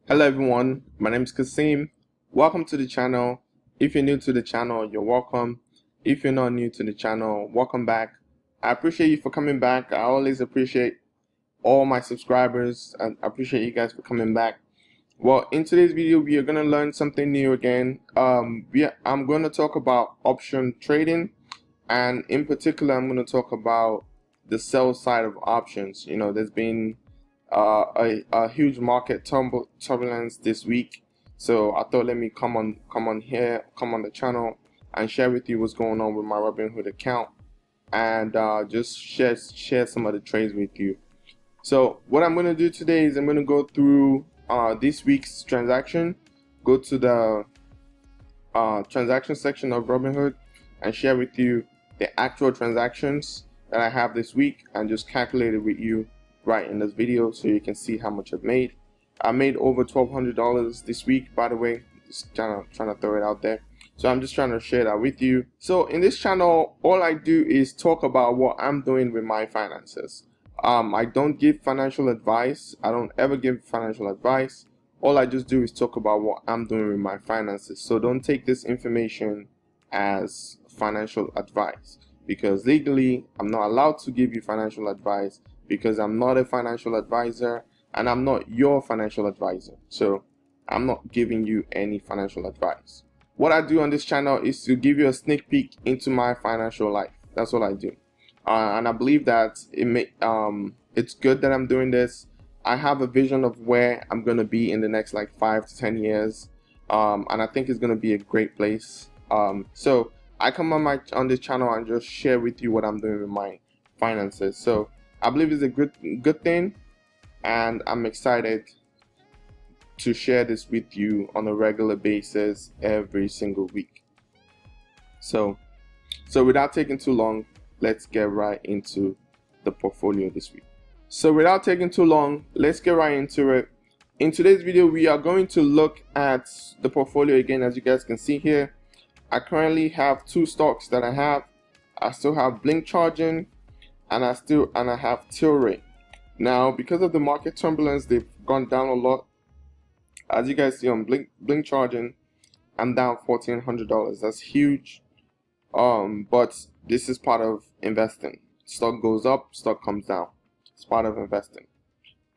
Hello everyone, my name is Kaseem. Welcome to the channel. If you're new to the channel, you're welcome. If you're not new to the channel, welcome back. I appreciate you for coming back. I always appreciate all my subscribers and I appreciate you guys for coming back. Well, in today's video, we are going to learn something new again. I'm going to talk about option trading, and in particular, I'm going to talk about the sell side of options. You know, there's been a huge market turbulence this week, so I thought let me come on the channel and share with you what's going on with my Robinhood account, and just share some of the trades with you. So what I'm going to do today is I'm going to go through this week's transaction, go to the transaction section of Robinhood and share with you the actual transactions that I have this week and just calculate it with you right in this video so you can see how much I've made. I made over $1,200 this week, by the way. Just trying to throw it out there. So I'm just trying to share that with you. So in this channel, all I do is talk about what I'm doing with my finances. I don't give financial advice. I don't ever give financial advice. All I just do is talk about what I'm doing with my finances. So don't take this information as financial advice, because legally I'm not allowed to give you financial advice, because I'm not a financial advisor and I'm not your financial advisor. So I'm not giving you any financial advice. What I do on this channel is to give you a sneak peek into my financial life. That's what I do. And I believe that it's good that I'm doing this. I have a vision of where I'm going to be in the next like 5 to 10 years. And I think it's going to be a great place. So I come on this channel and just share with you what I'm doing with my finances. So I believe it's a good thing, and I'm excited to share this with you on a regular basis every single week. So without taking too long, let's get right into the portfolio this week. So without taking too long, let's get right into it. In today's video, we are going to look at the portfolio again. As you guys can see here, I currently have 2 stocks that I have. I still have Blink Charging, and I have Tilray. Now, because of the market turbulence, they've gone down a lot. As you guys see on Blink Charging, I'm down $1,400. That's huge. But this is part of investing. Stock goes up, stock comes down. It's part of investing.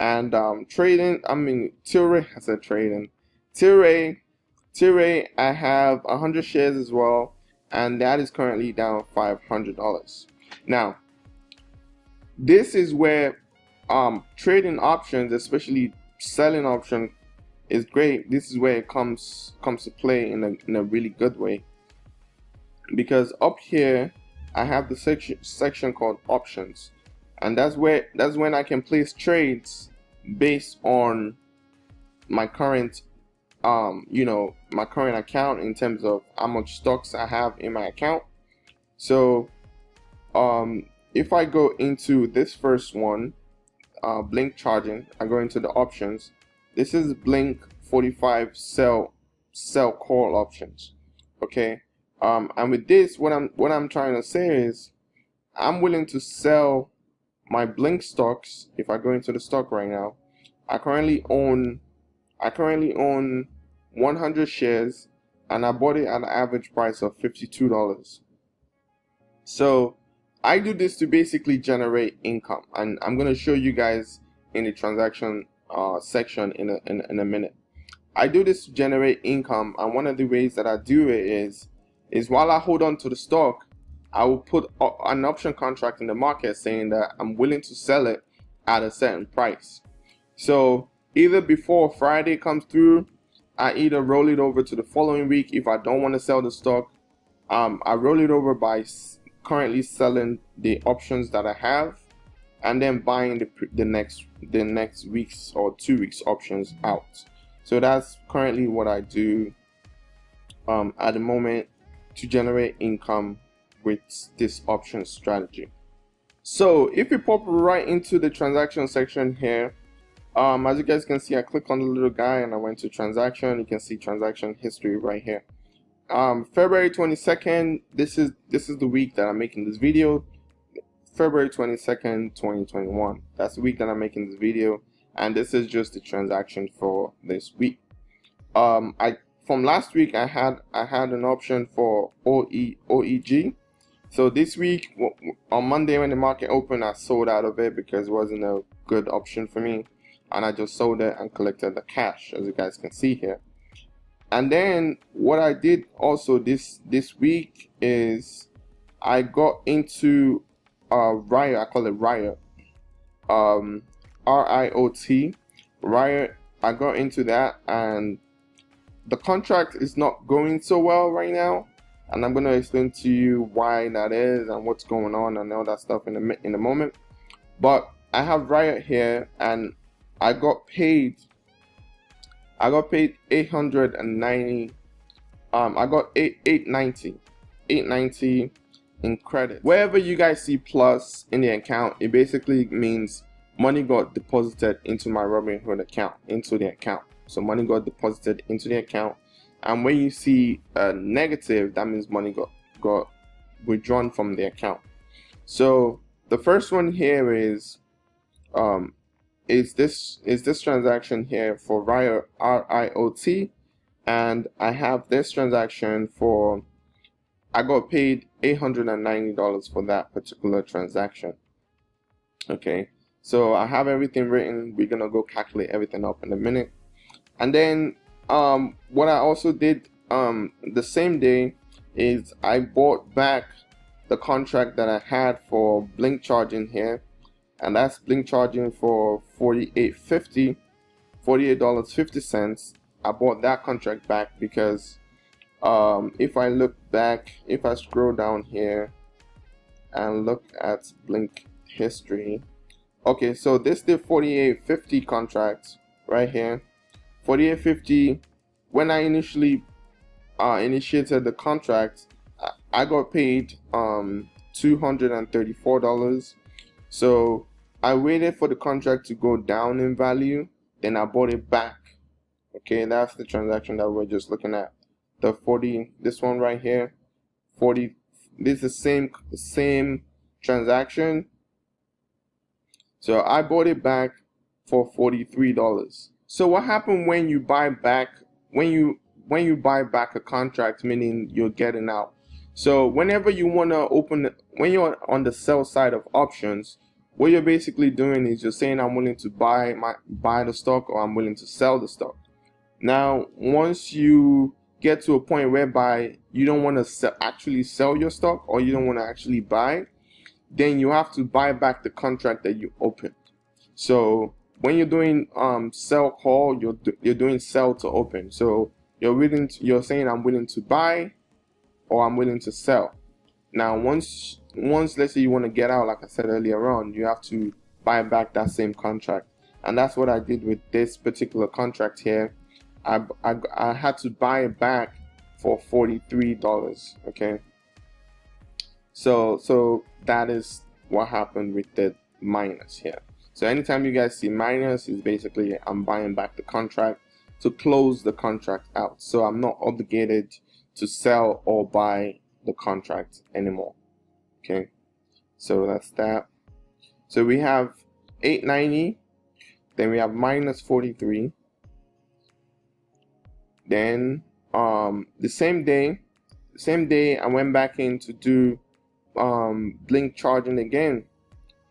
And trading, Tilray, I said trading. Tilray, I have 100 shares as well, and that is currently down $500. Now, this is where trading options, especially selling options, is great. This is where it comes to play in a really good way, because up here I have the section called options, and that's when I can place trades based on my current my current account, in terms of how much stocks I have in my account. So if I go into this first one, Blink Charging, I go into the options. This is Blink 45 sell call options. Okay, and with this, what I'm trying to say is I'm willing to sell my Blink stocks. If I go into the stock right now, I currently own 100 shares, and I bought it at an average price of $52. So I do this to basically generate income, and I'm going to show you guys in the transaction section in a minute. I do this to generate income, and one of the ways that I do it is while I hold on to the stock, I will put an option contract in the market saying that I'm willing to sell it at a certain price. So either before Friday comes through, I either roll it over to the following week. If I don't want to sell the stock, I roll it over by currently selling the options that I have, and then buying the next week's or 2 weeks options out. So that's currently what I do at the moment to generate income with this option strategy. So if you pop right into the transaction section here, as you guys can see, I click on the little guy and I went to transaction. You can see transaction history right here. February 22nd, this is the week that I'm making this video. February 22nd, 2021. That's the week that I'm making this video. and this is just the transaction for this week. From last week I had an option for OEG. So this week on Monday when the market opened, I sold out of it because it wasn't a good option for me, and I just sold it and collected the cash, as you guys can see here. And then what I did also this week is I got into Riot. I call it Riot, RIOT, Riot. I got into that, and the contract is not going so well right now, and I'm going to explain to you why that is and what's going on and all that stuff in a moment. But I have Riot here, and I got paid 890. I got 890 in credit. Wherever you guys see plus in the account, it basically means money got deposited into my Robinhood account, So money got deposited into the account, and when you see a negative, that means money got withdrawn from the account. So the first one here is this transaction here for Riot, RIOT, and I have this transaction for, I got paid $890 for that particular transaction. Okay, so I have everything written. We're gonna go calculate everything up in a minute. And then what I also did the same day is I bought back the contract that I had for blink charging here, and that's blink charging for $48.50. I bought that contract back because if I look back, if I scroll down here and look at blink history, okay, so this is the 48.50 contract right here. 48.50. When I initially initiated the contract, I got paid $234. So I waited for the contract to go down in value, then I bought it back. Okay, that's the transaction that we're just looking at. The 40, this one right here, 40. This is the same transaction. So I bought it back for $43. So what happened when you buy back, when you buy back a contract, meaning you're getting out? So whenever you want to when you're on the sell side of options, what you're basically doing is you're saying I'm willing to buy the stock, or I'm willing to sell the stock. Now, once you get to a point whereby you don't want to actually sell your stock, or you don't want to actually buy, then you have to buy back the contract that you opened. So when you're doing sell call, you're doing sell to open. So you're saying I'm willing to buy, or I'm willing to sell. Now once let's say you want to get out, like I said earlier on, you have to buy back that same contract, and that's what I did with this particular contract here. I had to buy it back for $43. Okay, so that is what happened with the minus here. So anytime you guys see minus, is basically I'm buying back the contract to close the contract out. So I'm not obligated to sell or buy the contract anymore. Okay, so that's that. So we have 890, then we have minus 43. Then the same day I went back in to do blink charging again.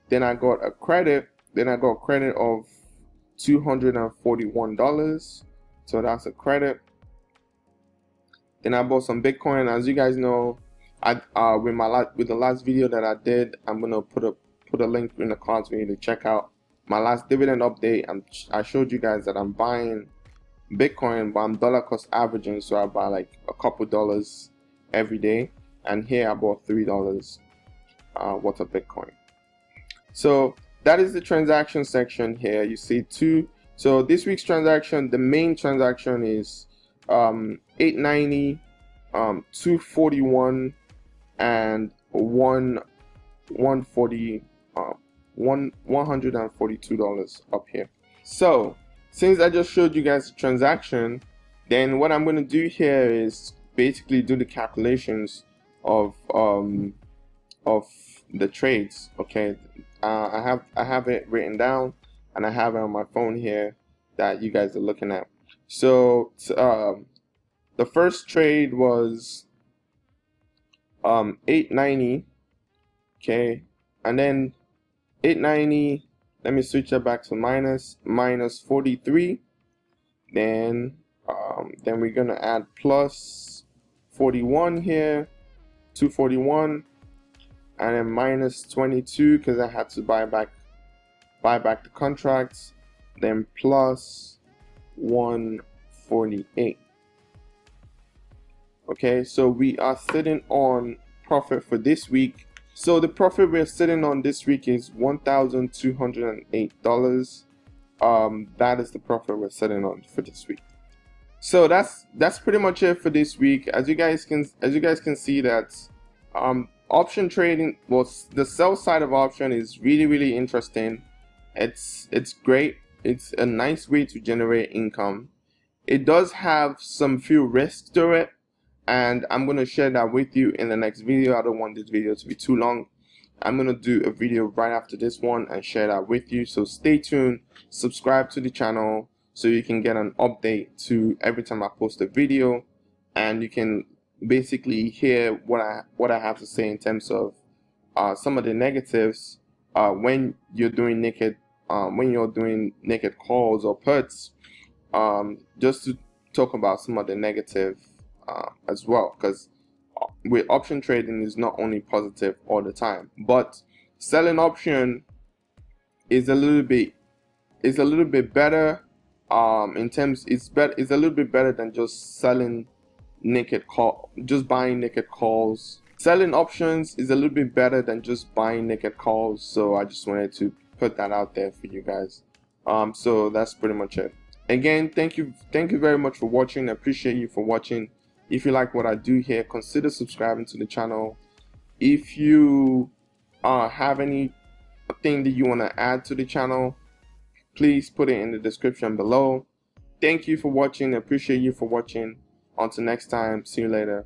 Then I got a credit. Then I got a credit of $241. So that's a credit. Then I bought some Bitcoin. As you guys know, with the last video that I did, I'm gonna put a link in the cards for you to check out my last dividend update. I showed you guys that I'm buying Bitcoin, but I'm dollar cost averaging, so I buy like a couple dollars every day. And here I bought $3 worth of Bitcoin. So that is the transaction section here. You see two. So this week's transaction, the main transaction is 890, 241, and $142 up here. So since I just showed you guys the transaction, then what I'm going to do here is basically do the calculations of the trades. Okay, I have it written down. and I have it on my phone here that you guys are looking at. So the first trade was 890, okay, and then 890, let me switch it back to minus 43. Then we're gonna add plus 41 here, 241, and then minus 22 because I had to buy back the contracts. Then plus 148. Okay, so we are sitting on profit for this week. So the profit we're sitting on this week is $1,208. That is the profit we're sitting on for this week. So that's pretty much it for this week. As you guys can see that option trading, well, the sell side of option is really interesting. It's great. It's a nice way to generate income. It does have some few risks to it, and I'm going to share that with you in the next video. I don't want this video to be too long. I'm going to do a video right after this one and share that with you. So stay tuned, subscribe to the channel so you can get an update to every time I post a video, and you can basically hear what I have to say in terms of some of the negatives when you're doing naked calls or puts, just to talk about some of the negative as well, because with option trading is not only positive all the time, but selling option is a little bit better in terms it's a little bit better than just selling just buying naked calls. Selling options is a little bit better than just buying naked calls, so I just wanted to put that out there for you guys. So that's pretty much it. Again, thank you very much for watching. I appreciate you for watching. If you like what I do here, consider subscribing to the channel. If you have anything that you want to add to the channel, please put it in the description below. Thank you for watching. I appreciate you for watching. Until next time, see you later.